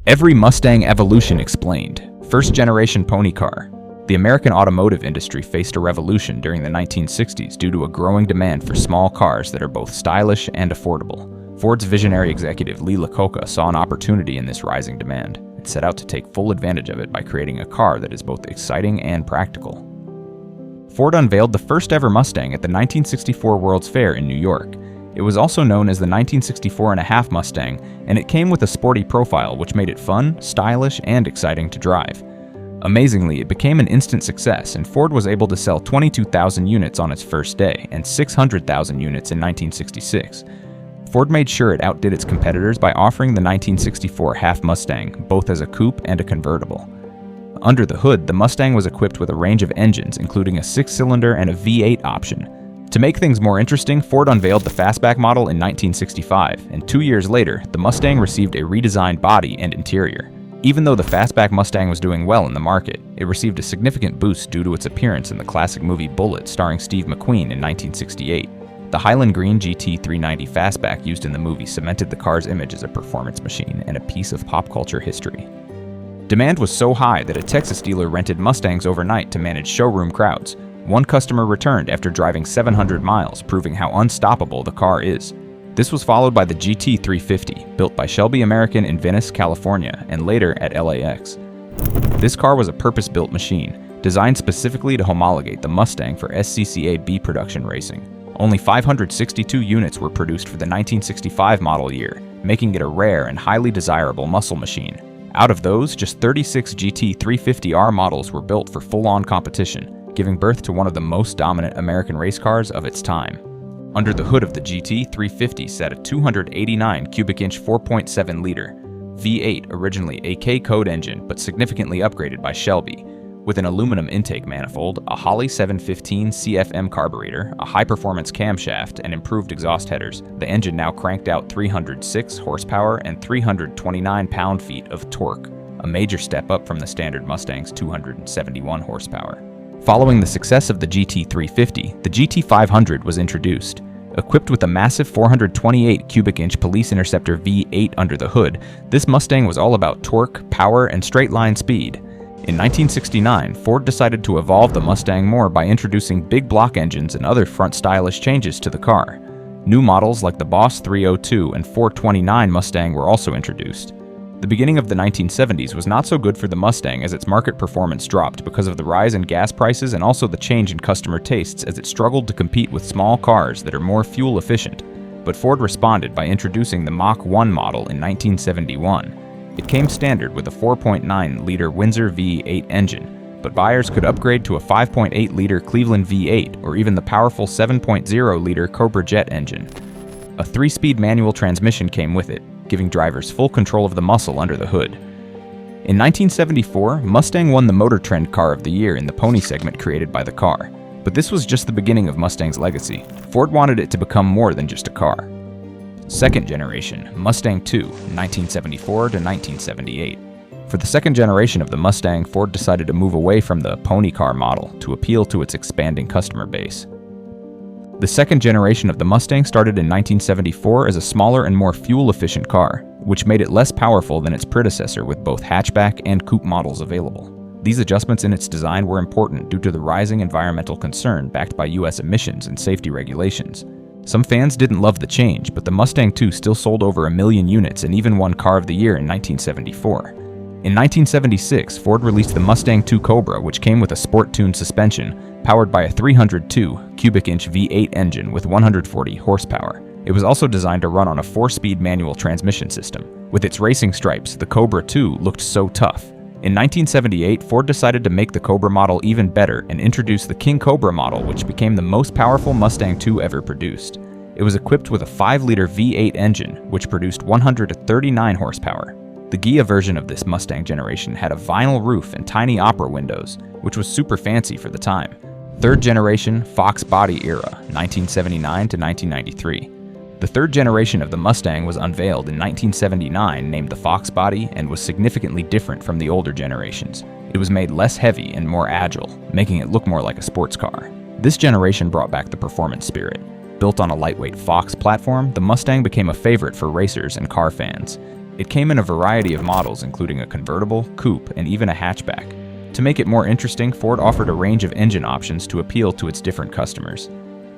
Every Mustang evolution explained. First generation pony car. The American automotive industry faced a revolution during the 1960s due to a growing demand for small cars that are both stylish and affordable. Ford's visionary executive Lee Iacocca saw an opportunity in this rising demand and set out to take full advantage of it by creating a car that is both exciting and practical. Ford unveiled the first ever Mustang at the 1964 World's Fair in New York. It was also known as the 1964.5 Mustang, and it came with a sporty profile which made it fun, stylish, and exciting to drive. Amazingly, it became an instant success, and Ford was able to sell 22,000 units on its first day and 600,000 units in 1966. Ford made sure it outdid its competitors by offering the 1964 half Mustang, both as a coupe and a convertible. Under the hood, the Mustang was equipped with a range of engines, including a 6-cylinder and a V8 option. To make things more interesting, Ford unveiled the fastback model in 1965, and 2 years later, the Mustang received a redesigned body and interior. Even though the fastback Mustang was doing well in the market, it received a significant boost due to its appearance in the classic movie Bullitt starring Steve McQueen in 1968. The Highland Green GT390 fastback used in the movie cemented the car's image as a performance machine and a piece of pop culture history. Demand was so high that a Texas dealer rented Mustangs overnight to manage showroom crowds. One customer returned after driving 700 miles, proving how unstoppable the car is. This was followed by the GT350, built by Shelby American in Venice, California, and later at LAX. This car was a purpose-built machine, designed specifically to homologate the Mustang for SCCA B production racing. Only 562 units were produced for the 1965 model year, making it a rare and highly desirable muscle machine. Out of those, just 36 GT350R models were built for full-on competition, giving birth to one of the most dominant American race cars of its time. Under the hood of the GT350 sat a 289 cubic inch 4.7-liter V8, originally a K-code engine but significantly upgraded by Shelby, with an aluminum intake manifold, a Holley 715 CFM carburetor, a high-performance camshaft, and improved exhaust headers. The engine now cranked out 306 horsepower and 329 pound-feet of torque, a major step up from the standard Mustang's 271 horsepower. Following the success of the GT350, the GT500 was introduced. Equipped with a massive 428 cubic inch Police Interceptor V8 under the hood, this Mustang was all about torque, power, and straight-line speed. In 1969, Ford decided to evolve the Mustang more by introducing big block engines and other front stylish changes to the car. New models like the Boss 302 and 429 Mustang were also introduced. The beginning of the 1970s was not so good for the Mustang as its market performance dropped because of the rise in gas prices and also the change in customer tastes as it struggled to compete with small cars that are more fuel efficient. But Ford responded by introducing the Mach-E model in 1971. It came standard with a 4.9-liter Windsor V8 engine, but buyers could upgrade to a 5.8-liter Cleveland V8 or even the powerful 7.0-liter Cobra Jet engine. A 3-speed manual transmission came with it, giving drivers full control of the muscle under the hood. In 1974, Mustang won the Motor Trend Car of the Year in the pony segment created by the car. But this was just the beginning of Mustang's legacy. Ford wanted it to become more than just a car. Second generation, Mustang II, 1974 to 1978. For the second generation of the Mustang, Ford decided to move away from the pony car model to appeal to its expanding customer base. The second generation of the Mustang started in 1974 as a smaller and more fuel-efficient car, which made it less powerful than its predecessor with both hatchback and coupe models available. These adjustments in its design were important due to the rising environmental concern backed by US emissions and safety regulations. Some fans didn't love the change, but the Mustang II still sold over 1 million units and even won Car of the Year in 1974. In 1976, Ford released the Mustang II Cobra, which came with a sport-tuned suspension, powered by a 302 cubic inch V8 engine with 140 horsepower. It was also designed to run on a 4-speed manual transmission system. With its racing stripes, the Cobra II looked so tough. In 1978, Ford decided to make the Cobra model even better and introduced the King Cobra model, which became the most powerful Mustang II ever produced. It was equipped with a 5-liter V8 engine, which produced 139 horsepower. The Ghia version of this Mustang generation had a vinyl roof and tiny opera windows, which was super fancy for the time. Third generation, Fox body era, 1979 to 1993. The third generation of the Mustang was unveiled in 1979, named the Fox body, and was significantly different from the older generations. It was made less heavy and more agile, making it look more like a sports car. This generation brought back the performance spirit. Built on a lightweight Fox platform, the Mustang became a favorite for racers and car fans. It came in a variety of models, including a convertible, coupe, and even a hatchback. To make it more interesting, Ford offered a range of engine options to appeal to its different customers.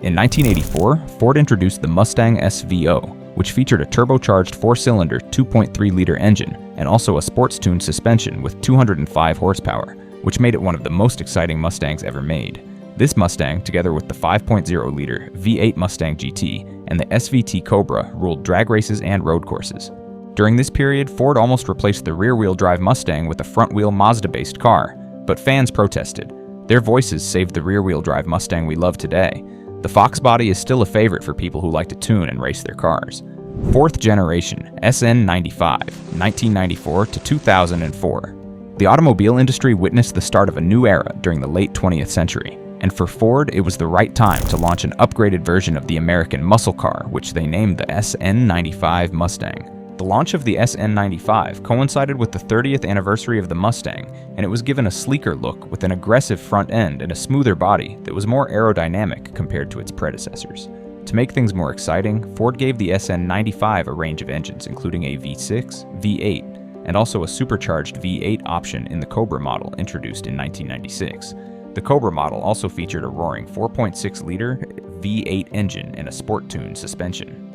In 1984, Ford introduced the Mustang SVO, which featured a turbocharged 4-cylinder 2.3-liter engine and also a sports-tuned suspension with 205 horsepower, which made it one of the most exciting Mustangs ever made. This Mustang, together with the 5.0-liter V8 Mustang GT and the SVT Cobra, ruled drag races and road courses. During this period, Ford almost replaced the rear-wheel drive Mustang with a front-wheel Mazda-based car, but fans protested. Their voices saved the rear-wheel drive Mustang we love today. The Fox body is still a favorite for people who like to tune and race their cars. Fourth generation, SN95, 1994 to 2004. The automobile industry witnessed the start of a new era during the late 20th century, and for Ford, it was the right time to launch an upgraded version of the American muscle car, which they named the SN95 Mustang. The launch of the SN95 coincided with the 30th anniversary of the Mustang, and it was given a sleeker look with an aggressive front end and a smoother body that was more aerodynamic compared to its predecessors. To make things more exciting, Ford gave the SN95 a range of engines, including a V6, V8, and also a supercharged V8 option in the Cobra model introduced in 1996. The Cobra model also featured a roaring 4.6-liter V8 engine and a sport-tuned suspension.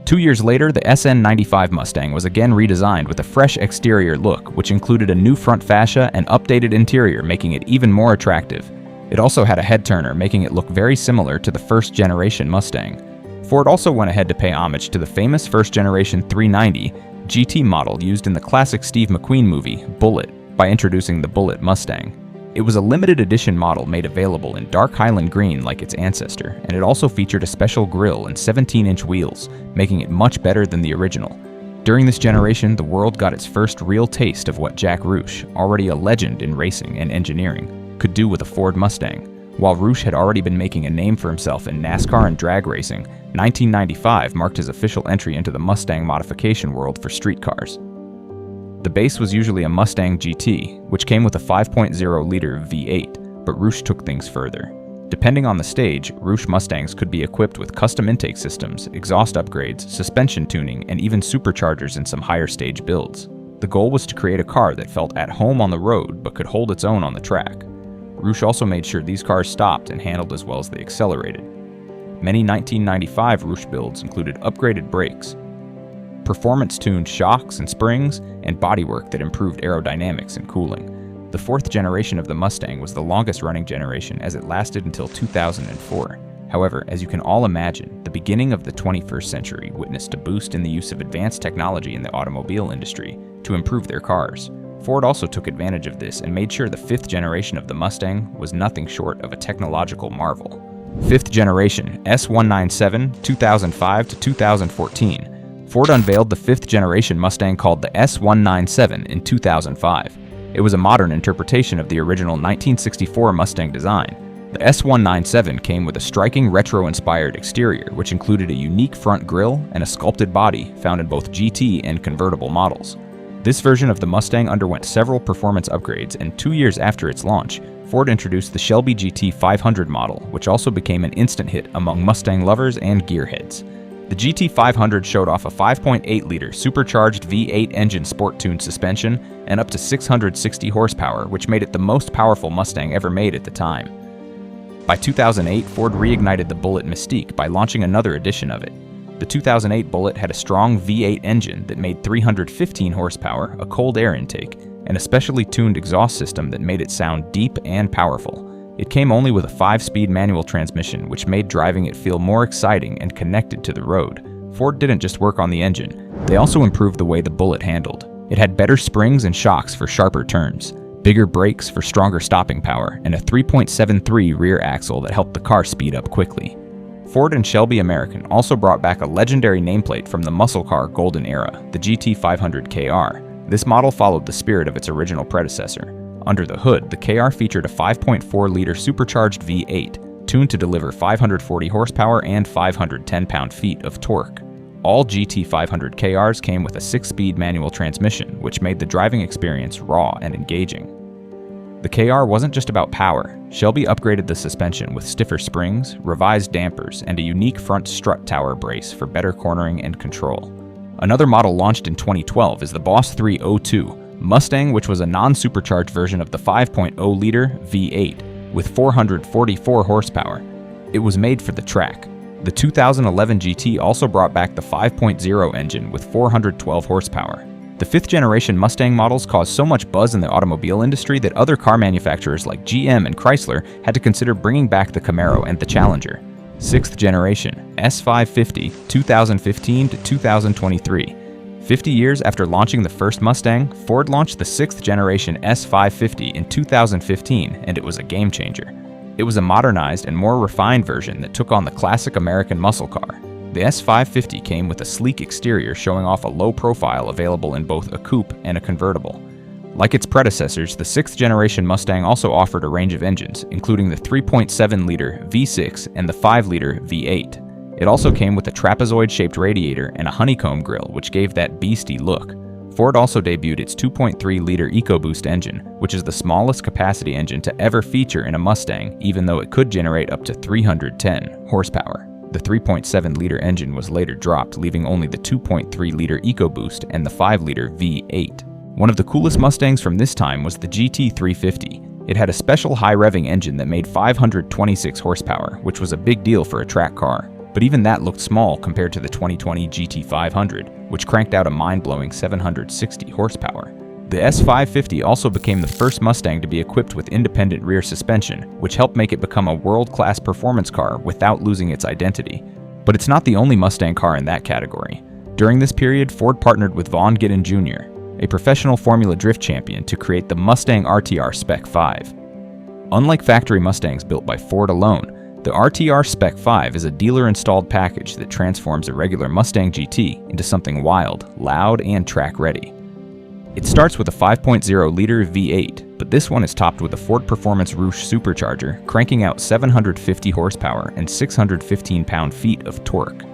2 years later, the SN95 Mustang was again redesigned with a fresh exterior look, which included a new front fascia and updated interior, making it even more attractive. It also had a head-turner, making it look very similar to the first-generation Mustang. Ford also went ahead to pay homage to the famous first-generation 390 GT model used in the classic Steve McQueen movie, Bullitt, by introducing the Bullitt Mustang. It was a limited edition model made available in dark Highland green like its ancestor, and it also featured a special grille and 17-inch wheels, making it much better than the original. During this generation, the world got its first real taste of what Jack Roush, already a legend in racing and engineering, could do with a Ford Mustang. While Roush had already been making a name for himself in NASCAR and drag racing, 1995 marked his official entry into the Mustang modification world for street cars. The base was usually a Mustang GT, which came with a 5.0-liter V8, but Roush took things further. Depending on the stage, Roush Mustangs could be equipped with custom intake systems, exhaust upgrades, suspension tuning, and even superchargers in some higher stage builds. The goal was to create a car that felt at home on the road but could hold its own on the track. Roush also made sure these cars stopped and handled as well as they accelerated. Many 1995 Roush builds included upgraded brakes, performance-tuned shocks and springs, and bodywork that improved aerodynamics and cooling. The fourth generation of the Mustang was the longest-running generation as it lasted until 2004. However, as you can all imagine, the beginning of the 21st century witnessed a boost in the use of advanced technology in the automobile industry to improve their cars. Ford also took advantage of this and made sure the fifth generation of the Mustang was nothing short of a technological marvel. Fifth generation, S197, 2005 to 2014. Ford unveiled the fifth-generation Mustang called the S197 in 2005. It was a modern interpretation of the original 1964 Mustang design. The S197 came with a striking retro-inspired exterior, which included a unique front grille and a sculpted body found in both GT and convertible models. This version of the Mustang underwent several performance upgrades, and 2 years after its launch, Ford introduced the Shelby GT 500 model, which also became an instant hit among Mustang lovers and gearheads. The GT 500 showed off a 5.8-liter supercharged V8 engine sport-tuned suspension and up to 660 horsepower, which made it the most powerful Mustang ever made at the time. By 2008, Ford reignited the Bullitt mystique by launching another edition of it. The 2008 Bullitt had a strong V8 engine that made 315 horsepower, a cold air intake, and a specially tuned exhaust system that made it sound deep and powerful. It came only with a 5-speed manual transmission, which made driving it feel more exciting and connected to the road. Ford didn't just work on the engine, they also improved the way the Bullitt handled. It had better springs and shocks for sharper turns, bigger brakes for stronger stopping power, and a 3.73 rear axle that helped the car speed up quickly. Ford and Shelby American also brought back a legendary nameplate from the muscle car golden era, the GT 500 KR. This model followed the spirit of its original predecessor. Under the hood, the KR featured a 5.4-liter supercharged V8, tuned to deliver 540 horsepower and 510 pound-feet of torque. All GT 500 KRs came with a 6-speed manual transmission, which made the driving experience raw and engaging. The KR wasn't just about power. Shelby upgraded the suspension with stiffer springs, revised dampers, and a unique front strut tower brace for better cornering and control. Another model launched in 2012 is the Boss 302 Mustang, which was a non-supercharged version of the 5.0-liter V8 with 444 horsepower. It was made for the track. The 2011 GT also brought back the 5.0 engine with 412 horsepower. The 5th generation Mustang models caused so much buzz in the automobile industry that other car manufacturers like GM and Chrysler had to consider bringing back the Camaro and the Challenger. 6th generation S550 2015 to 2023. 50 years after launching the first Mustang, Ford launched the 6th generation S550 in 2015, and it was a game changer. It was a modernized and more refined version that took on the classic American muscle car. The S550 came with a sleek exterior showing off a low profile available in both a coupe and a convertible. Like its predecessors, the 6th generation Mustang also offered a range of engines, including the 3.7-liter V6 and the 5-liter V8. It also came with a trapezoid-shaped radiator and a honeycomb grille, which gave that beastie look. Ford also debuted its 2.3-liter EcoBoost engine, which is the smallest capacity engine to ever feature in a Mustang, even though it could generate up to 310 horsepower. The 3.7-liter engine was later dropped, leaving only the 2.3-liter EcoBoost and the 5-liter V8. One of the coolest Mustangs from this time was the GT350. It had a special high-revving engine that made 526 horsepower, which was a big deal for a track car. But even that looked small compared to the 2020 GT500, which cranked out a mind-blowing 760 horsepower. The S550 also became the first Mustang to be equipped with independent rear suspension, which helped make it become a world-class performance car without losing its identity. But it's not the only Mustang car in that category. During this period, Ford partnered with Vaughn Gittin Jr., a professional Formula Drift champion, to create the Mustang RTR Spec 5. Unlike factory Mustangs built by Ford alone, the RTR Spec 5 is a dealer-installed package that transforms a regular Mustang GT into something wild, loud, and track-ready. It starts with a 5.0-liter V8, but this one is topped with a Ford Performance Rouge supercharger, cranking out 750 horsepower and 615 pound-feet of torque.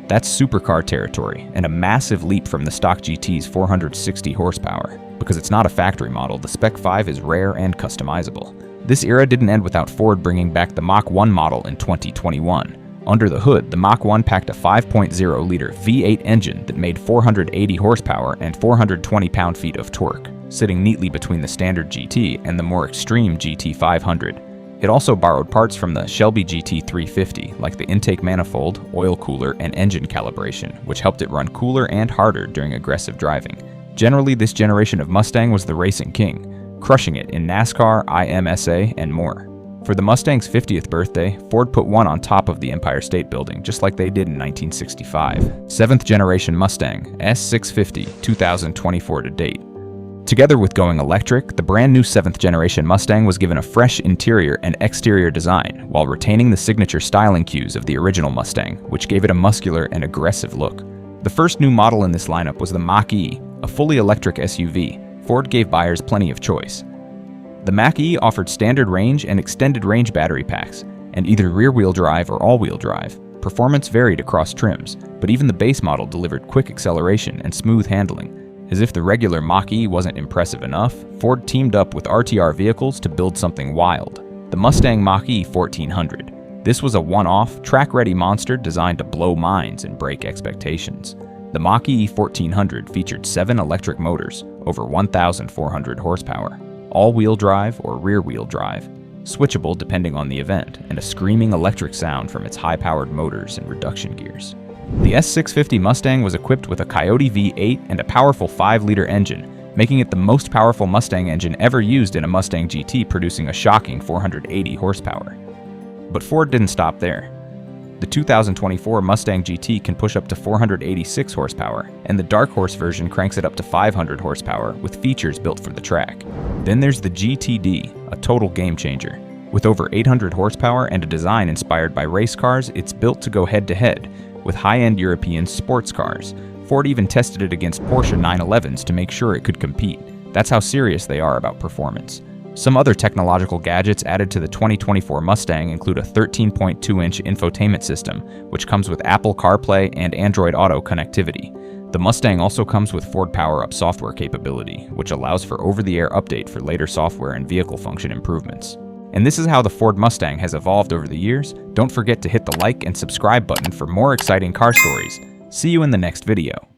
That's supercar territory, and a massive leap from the stock GT's 460 horsepower. Because it's not a factory model, the Spec 5 is rare and customizable. This era didn't end without Ford bringing back the Mach-1 model in 2021. Under the hood, the Mach-1 packed a 5.0-liter V8 engine that made 480 horsepower and 420 pound-feet of torque, sitting neatly between the standard GT and the more extreme GT500. It also borrowed parts from the Shelby GT350, like the intake manifold, oil cooler, and engine calibration, which helped it run cooler and harder during aggressive driving. Generally, this generation of Mustang was the racing king, crushing it in NASCAR, IMSA, and more. For the Mustang's 50th birthday, Ford put one on top of the Empire State Building, just like they did in 1965. 7th generation Mustang, S650, 2024 to date. Together with going electric, the brand new 7th generation Mustang was given a fresh interior and exterior design, while retaining the signature styling cues of the original Mustang, which gave it a muscular and aggressive look. The first new model in this lineup was the Mach-E, a fully electric SUV. Ford gave buyers plenty of choice. The Mach-E offered standard range and extended range battery packs, and either rear-wheel drive or all-wheel drive. Performance varied across trims, but even the base model delivered quick acceleration and smooth handling. As if the regular Mach-E wasn't impressive enough, Ford teamed up with RTR vehicles to build something wild. The Mustang Mach-E 1400. This was a one-off, track-ready monster designed to blow minds and break expectations. The Mach-E 1400 featured 7 electric motors, over 1,400 horsepower, all-wheel drive or rear-wheel drive, switchable depending on the event, and a screaming electric sound from its high-powered motors and reduction gears. The S650 Mustang was equipped with a Coyote V8 and a powerful 5-liter engine, making it the most powerful Mustang engine ever used in a Mustang GT, producing a shocking 480 horsepower. But Ford didn't stop there. The 2024 Mustang GT can push up to 486 horsepower, and the Dark Horse version cranks it up to 500 horsepower with features built for the track. Then there's the GTD, a total game changer. With over 800 horsepower and a design inspired by race cars, it's built to go head-to-head with high-end European sports cars. Ford even tested it against Porsche 911s to make sure it could compete. That's how serious they are about performance. Some other technological gadgets added to the 2024 Mustang include a 13.2-inch infotainment system, which comes with Apple CarPlay and Android Auto connectivity. The Mustang also comes with Ford PowerUp software capability, which allows for over-the-air update for later software and vehicle function improvements. And this is how the Ford Mustang has evolved over the years. Don't forget to hit the like and subscribe button for more exciting car stories. See you in the next video.